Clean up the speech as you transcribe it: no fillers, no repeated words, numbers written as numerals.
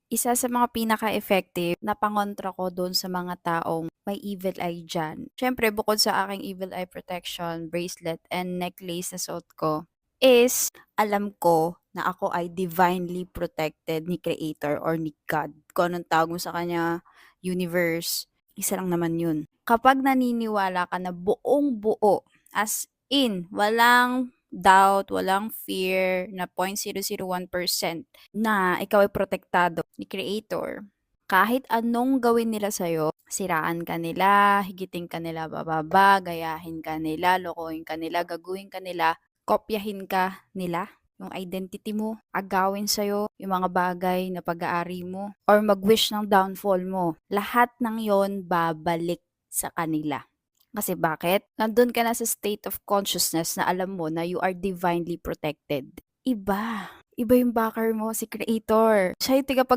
Isa sa mga pinaka-effective na pangontra ko do'n sa mga taong may evil eye diyan, siyempre bukod sa aking evil eye protection, bracelet, and necklace na suot ko, is alam ko na ako ay divinely protected ni Creator or ni God, kung anong tawag mo sa kanya, universe, isa lang naman 'yun. Kapag naniniwala ka na buong-buo, as in walang doubt, walang fear na 0.001% na ikaw ay protektado ni Creator. Kahit anong gawin nila sa'yo, siraan ka nila, higitin ka nila bababa, gayahin ka nila, lokohin ka nila, gaguhin ka nila, kopyahin ka nila, yung identity mo, agawin sa'yo, yung mga bagay na pag-aari mo, or mag-wish ng downfall mo. Lahat ng yon babalik sa kanila. Kasi bakit? Nandun ka na sa state of consciousness na alam mo na you are divinely protected. Iba. Iba yung backer mo, si Creator. Siya yung